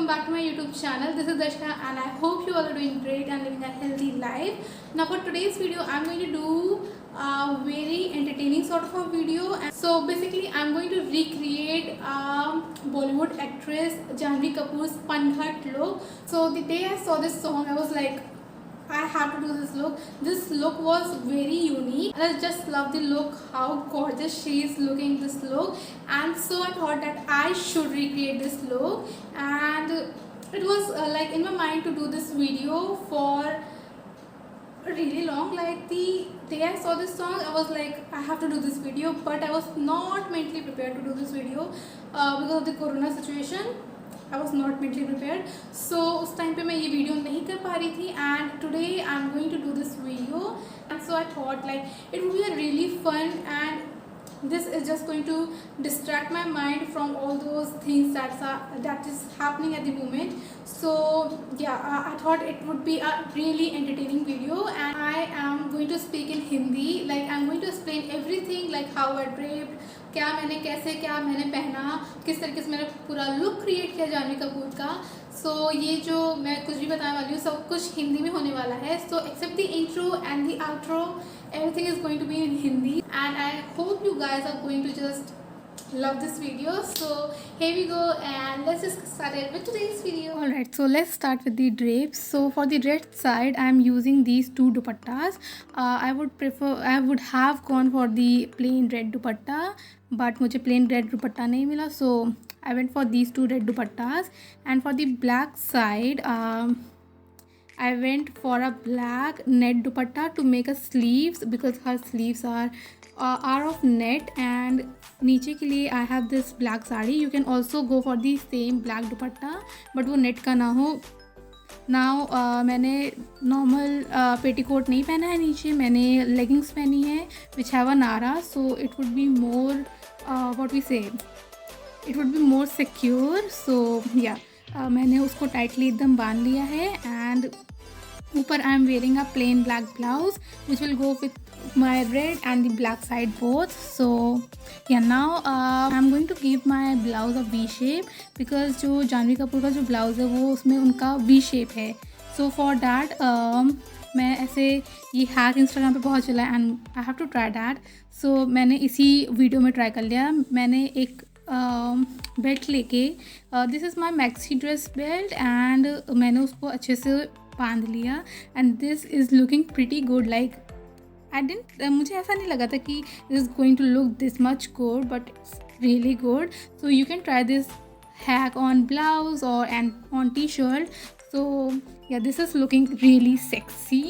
welcome back to my YouTube channel. This is Darshana and I hope you all are doing great and living a healthy life. Now for today's video I'm going to do a very entertaining sort of a video. And so basically I'm going to recreate Bollywood actress Janhvi Kapoor's Panghat look. So the day I saw this song I was like, I have to do this look. This look was very unique and I just love the look, how gorgeous she is looking this look, and so I thought that I should recreate this look. And it was like in my mind to do this video for really long. Like the day I saw this song I was like, I have to do this video, but I was not mentally prepared to do this video because of the corona situation. I was not mentally prepared. So उस time पे मैं ये video नहीं कर पा रही थी, and today I'm going to do this video. And so I thought like it would be a really fun, and this is just going to distract my mind from all those things that is happening at the moment. So yeah, I thought it would be a really entertaining video, and I am going to speak in Hindi. Like I'm going to explain everything, like how I draped, क्या मैंने पहना, किस तरीके से मैंने पूरा look create किया जानवी कपूर का. सो ये जो मैं कुछ भी बताने वाली हूँ सब कुछ हिंदी में होने वाला है. So except the intro and the outro, everything is going to be in Hindi, and I hope you guys are going to just love this video. So here we go, and let's just start it with today's video. Alright, so let's start with the drapes. So for the red side I am using these two dupattas. I would have gone for the plain red dupatta, but मुझे plain red dupatta नहीं मिला, so I went for these two red dupattas. And for the black side I went for a black net dupatta to make a sleeves, because her sleeves are of net, and नीचे के लिए I have this black sari. You can also go for the same black dupatta, but वो net का ना हो. Now मैंने normal petticoat नहीं पहना है, नीचे मैंने leggings पहनी है which have a nara, so it would be more it would be more secure. So yeah, मैंने उसको tightly एकदम बांध लिया है, and ऊपर I am wearing a plain black blouse which will go with my red and the black side both. So yeah, now I'm going to give my blouse a V shape, because जो जानवी कपूर का जो blouse है वो उसमें उनका V shape है. So for that मैं ऐसे ये हैक इंस्टाग्राम पे बहुत चला है, and I have to try that. So मैंने इसी वीडियो में ट्राई कर लिया. मैंने एक बेल्ट लेके, this is my maxi dress belt, and मैंने उसको अच्छे से बांध लिया, and this is looking pretty good. Like मुझे ऐसा नहीं लगा था कि this is going to look this much good, but it's really good. So you can try this hack on blouse or and on t-shirt. So yeah, this is looking really sexy.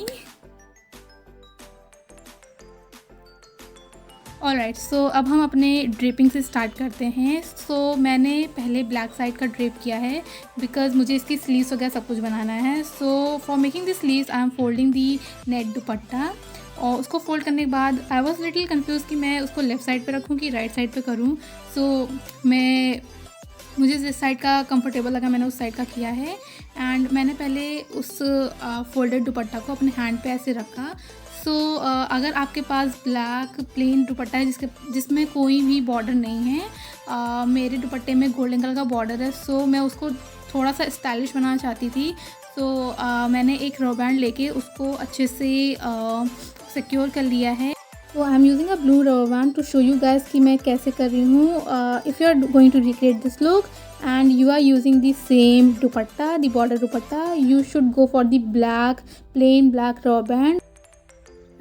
Alright, so अब हम अपने draping से start करते हैं. So मैंने पहले black side का drape किया है, बिकॉज मुझे इसकी स्लीव्स वगैरह सब कुछ बनाना है. So for making the sleeves I am folding the net दुपट्टा, और उसको फोल्ड करने के बाद आई वॉज लिटिल कन्फ्यूज़ कि मैं उसको लेफ़्ट साइड पे रखूँ कि राइट साइड पे करूँ. सो मुझे जिस साइड का कंफर्टेबल लगा मैंने उस साइड का किया है, एंड मैंने पहले उस फोल्डेड दुपट्टा को अपने हैंड पे ऐसे रखा. सो अगर आपके पास ब्लैक प्लेन दुपट्टा है जिसमें कोई भी बॉर्डर नहीं है, मेरे दुपट्टे में गोल्डन कलर का बॉर्डर है, सो मैं उसको थोड़ा सा स्टाइलिश बनाना चाहती थी. तो मैंने एक रबर बैंड लेके उसको अच्छे से सिक्योर कर लिया है. तो I am using a blue rubber band to show you guys कि मैं कैसे कर रही हूँ. If you are going to recreate this look and you are using the same dupatta, the border dupatta, you should go for the plain black rubber band.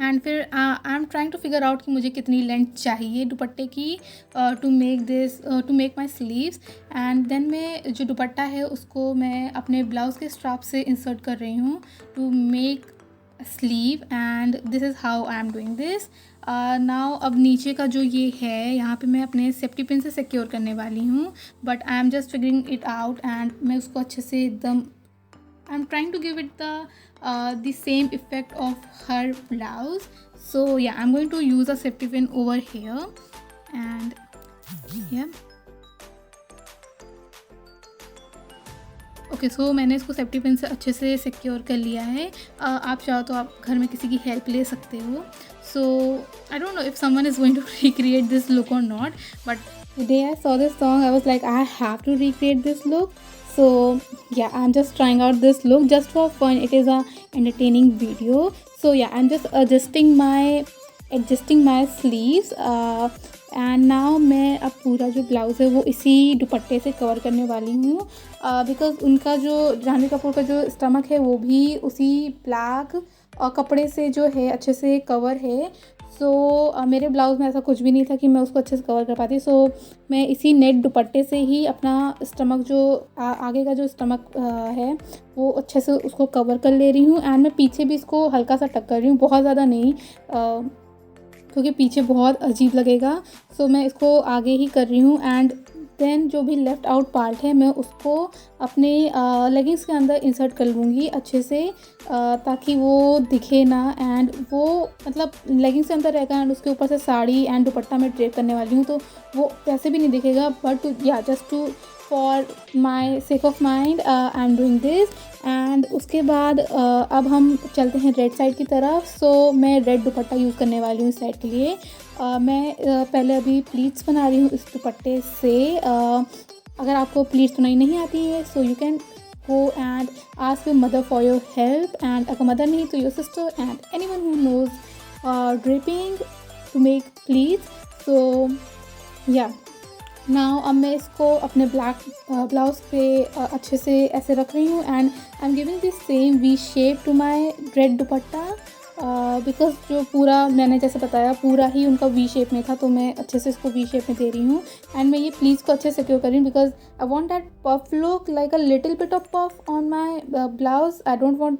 And फिर I am trying to figure out कि मुझे कितनी length चाहिए दुपट्टे की to make my sleeves. And then मैं जो दुपट्टा है उसको मैं अपने ब्लाउज़ के स्ट्राप से इंसर्ट कर रही हूँ to make sleeve, and this is how I am doing this. Now अब नीचे का जो ये है यहाँ पे मैं अपने सेफ्टी पिन से सिक्योर करने वाली हूँ, but I am just figuring it out, and मैं उसको अच्छे से एकदम I'm trying to give it the same effect of her blouse. So yeah, I'm going to use a safety pin over here, and yeah. Okay, so मैंने इसको safety pin से अच्छे से सिक्योर कर लिया है. आप चाहो तो आप घर में किसी की हेल्प ले सकते हो. So I don't know if someone is going to recreate this look or not, but the day I saw this song I was like, I have to recreate this look. So yeah, I'm just trying out this look just for fun. It is a entertaining video. So yeah, I'm just adjusting my sleeves and now मैं अब पूरा जो blouse है वो इसी दुपट्टे से cover करने वाली हूँ बिकॉज़ उनका जो जाह्नवी कपूर का जो स्टमक है वो भी उसी ब्लैक कपड़े से जो है अच्छे से कवर है। सो मेरे ब्लाउज़ में ऐसा कुछ भी नहीं था कि मैं उसको अच्छे से कवर कर पाती। सो मैं इसी नेट दुपट्टे से ही अपना स्टमक जो आगे का जो स्टमक है वो अच्छे से उसको कवर कर ले रही हूँ एंड मैं पीछे भी इसको हल्का सा टक कर रही हूँ, बहुत ज़्यादा नहीं क्योंकि पीछे बहुत अजीब लगेगा। सो मैं इसको आगे ही कर रही हूँ एंड देन जो भी लेफ़्ट आउट पार्ट है मैं उसको अपने लेगिंग्स के अंदर इंसर्ट कर लूँगी अच्छे से ताकि वो दिखे ना एंड वो मतलब लेगिंग्स के अंदर रहेगा एंड उसके ऊपर से साड़ी एंड दुपट्टा मैं ड्रेप करने वाली हूँ तो वो वैसे भी नहीं दिखेगा, but yeah just to for my sake of mind I am doing this. And उसके बाद अब हम चलते हैं रेड साइड की तरफ। सो मैं रेड दुपट्टा यूज़ करने वाली हूँ इस साइड के लिए। मैं पहले अभी प्लीट्स बना रही हूँ इस दुपट्टे से। अगर आपको प्लीट्स बनाई नहीं आती है सो you can go and ask your mother for your help, and अगर मदर नहीं तो your sister and anyone who knows draping to make pleats. So yeah, now अब मैं इसको अपने ब्लैक ब्लाउज पे अच्छे से ऐसे रख रही हूँ and I am giving this same V shape to my red dupatta because जो पूरा मैंने जैसे बताया पूरा ही उनका वी शेप में था तो मैं अच्छे से इसको वी शेप में दे रही हूँ एंड मैं ये प्लीट्स को अच्छे से सिक्योर कर रही हूँ because I want that puff look like a little bit of puff on my blouse. I don't want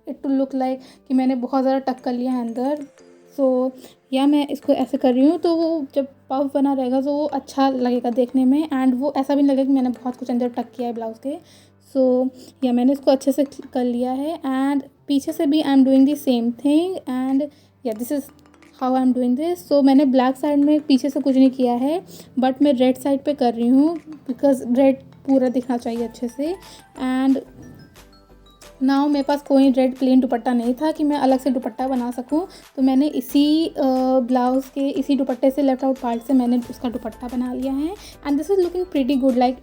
it to look like कि मैंने बहुत ज़्यादा टक कर लिया है अंदर। सो या मैं इसको ऐसे कर रही हूँ तो वो जब पफ बना रहेगा तो वो अच्छा लगेगा देखने में एंड वो ऐसा भी नहीं लगेगा कि मैंने बहुत कुछ अंदर टक किया है ब्लाउज़ के। सो या मैंने इसको अच्छे से कर लिया है एंड पीछे से भी I am doing the same thing and yeah this is how I am doing this. So मैंने ब्लैक साइड में पीछे से कुछ नहीं किया है बट मैं रेड साइड पे कर रही हूँ बिकॉज रेड पूरा दिखना चाहिए अच्छे से। एंड नाउ मेरे पास कोई रेड प्लेन दुपट्टा नहीं था कि मैं अलग से दुपट्टा बना सकूं तो मैंने इसी ब्लाउज़ के इसी दुपट्टे से लेफ्ट आउट पार्ट से मैंने उसका दुपट्टा बना लिया है and this is looking pretty good. Like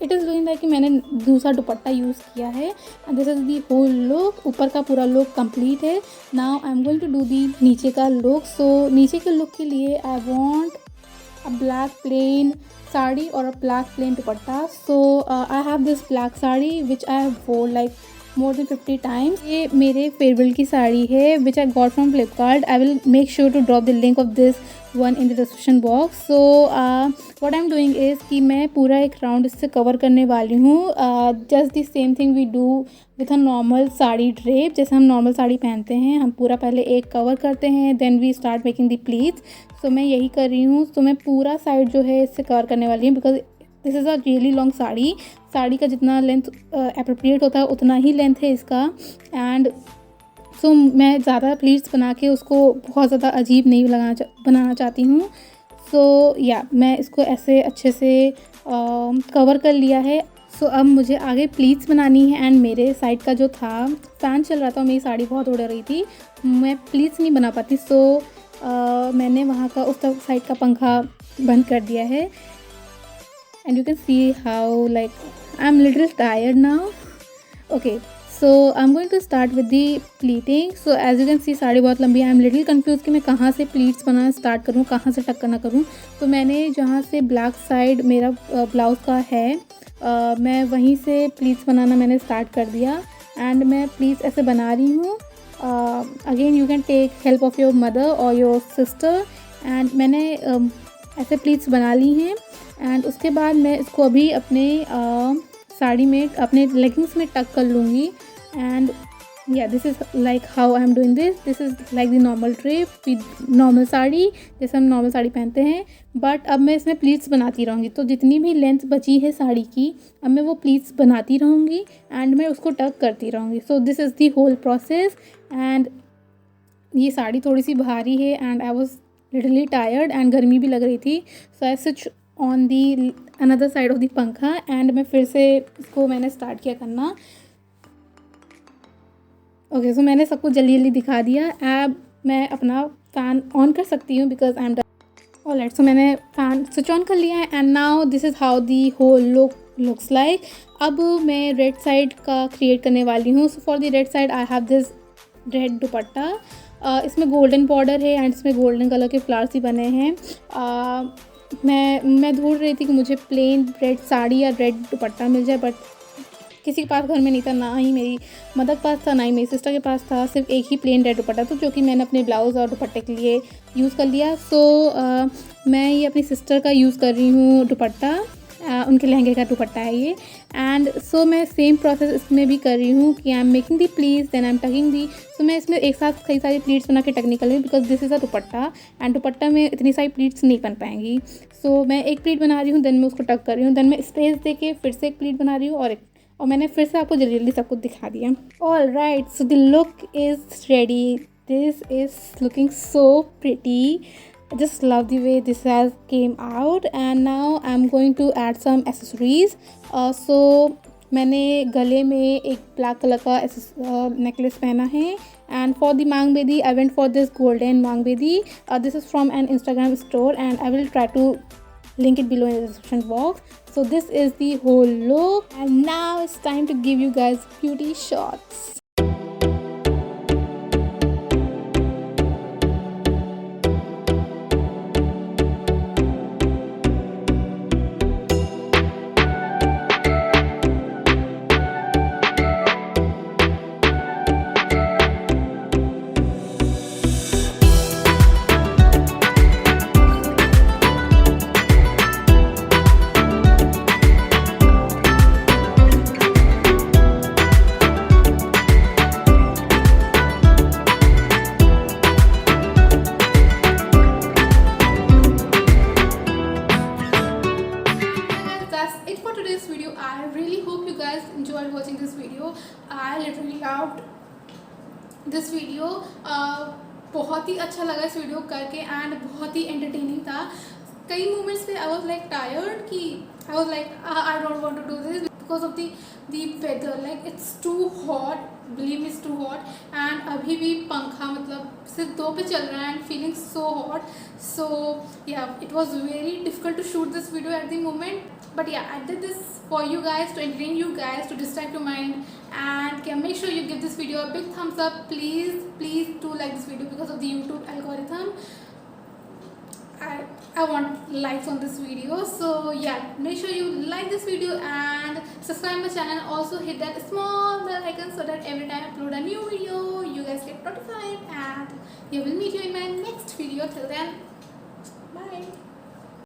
it is looking like कि मैंने दूसरा दुपट्टा यूज़ किया है and this is the whole look. ऊपर का पूरा लुक कंप्लीट है। Now I am going to do the नीचे का लुक। सो नीचे के लुक के लिए I want a black plain sari और a black plain dupatta. So I have this black sari which I have वोर लाइक more than 50 times. ये मेरे फेयरवेल की साड़ी है which I got from Flipkart. I will make sure to drop the link of this one in the description box. So what I'm doing is कि मैं पूरा एक round इससे cover करने वाली हूँ। just the same thing we do with a normal sari drape. जैसे हम नॉर्मल साड़ी पहनते हैं हम पूरा पहले एक कवर करते हैं then we start making the pleats. so मैं यही कर रही हूँ। तो मैं पूरा साइड जो है इससे कवर करने वाली हूँ because this is a really long sari का जितना लेंथ अप्रोप्रिएट होता है उतना ही लेंथ है इसका। एंड सो मैं ज़्यादा प्लीट्स बना के उसको बहुत ज़्यादा अजीब नहीं बनाना चाहती हूँ। सो या मैं इसको ऐसे अच्छे से कवर कर लिया है। सो अब मुझे आगे प्लीट्स बनानी है एंड मेरे साइड का जो था फ़ैन चल रहा था मेरी साड़ी बहुत उड़ रही थी, मैं प्लीट्स नहीं बना पाती। सो मैंने वहाँ का उस साइड का पंखा बंद कर दिया है and you can see how like I'm little tired now. Okay, so I'm going to start with the pleating. So as you can see sari बहुत लंबी है। I'm little confused कि मैं कहाँ से प्लीट्स बनाना स्टार्ट करूँ कहाँ से टक करना करूँ। तो मैंने जहाँ से ब्लैक साइड मेरा ब्लाउज़ का है मैं वहीं से प्लीट्स बनाना मैंने स्टार्ट कर दिया एंड मैं प्लीट्स ऐसे बना रही हूँ। Again you can take help of your mother और योर सिस्टर एंड मैंने ऐसे प्लीट्स बना ली हैं एंड उसके बाद मैं इसको अभी अपने साड़ी में अपने लेगिंग्स में टक कर लूँगी and yeah this is like how I am doing this is like the normal drape with normal sari जैसे हम नॉर्मल साड़ी पहनते हैं। बट अब मैं इसमें प्लीट्स बनाती रहूँगी तो जितनी भी लेंथ बची है साड़ी की अब मैं वो प्लीट्स बनाती रहूँगी एंड मैं उसको टक करती रहूँगी। So this is the whole process and ये साड़ी थोड़ी सी भारी है and I was little tired and गर्मी भी लग रही थी। So I switch on the another side of the pankha and मैं फिर से इसको मैंने स्टार्ट किया करना। ओके, सो मैंने सबको जल्दी जल्दी दिखा दिया। अब मैं अपना फ़ैन ऑन कर सकती हूँ because I am done. Alright, so मैंने फ़ैन स्विच ऑन कर लिया है and now this is how the whole look looks like. अब मैं रेड साइड का क्रिएट करने वाली हूँ. So for the red side I have this red दुपट्टा. इसमें गोल्डन बॉर्डर है एंड इसमें गोल्डन कलर के फ्लावर्स भी बने हैं. मैं ढूंढ रही थी कि मुझे प्लेन रेड साड़ी या रेड दुपट्टा मिल जाए, बट किसी के पास घर में नहीं था. ना ही मेरी मदर के पास था, ना ही मेरी सिस्टर के पास था. सिर्फ एक ही प्लेन रेड दुपट्टा था जो कि मैंने अपने ब्लाउज़ और दुपट्टे के लिए यूज़ कर लिया. सो मैं ये अपनी सिस्टर का यूज़ कर रही हूँ दुपट्टा. उनके लहंगे का दुपट्टा है ये. एंड सो मैं सेम प्रोसेस इसमें भी कर रही हूँ कि I am making the pleats, then I am tucking the. So मैं इसमें एक साथ कई सारी प्लीट्स बना के टकने कर रही हूँ because this is a dupatta and दुपट्टा में इतनी सारी प्लीट्स नहीं बन पाएंगी. सो मैं एक प्लीट बना रही हूँ, देन मैं उसको टक कर रही हूँ, देन मैं स्पेस दे के फिर से एक प्लीट बना रही हूँ और मैंने फिर से आपको जल्दी जल्दी सब कुछ दिखा दिया. All right, so the look is ready. This is looking so pretty. I just love the way this has came out. And now I'm going to add some accessories. So मैंने गले में एक ब्लैक कलर का necklace पहना है. And for the मांग Bedi I went for this golden मांग Bedi. This is from an Instagram store and I will try to link it below in the description box. So this is the whole look and now it's time to give you guys beauty shots. That's it for today's video. I really hope you guys enjoyed watching this video. I literally loved this video. बहुत ही अच्छा लगा इस video करके and बहुत ही entertaining था. कई moments पे आई was like tired कि I was like I don't want to do this because of the weather. Like it's too hot, believe me, it's too hot. And अभी भी पंखा मतलब सिर्फ 2 पे चल रहा है and feeling so hot. So yeah it was very difficult to shoot this video at the moment. But yeah, I did this for you guys, to entertain you guys, to distract your mind. And yeah, make sure you give this video a big thumbs up. Please do like this video because of the YouTube algorithm. I want likes on this video. So yeah, make sure you like this video and subscribe my channel. Also hit that small bell icon so that every time I upload a new video, you guys get notified. And yeah, we'll meet you in my next video. Till then, bye.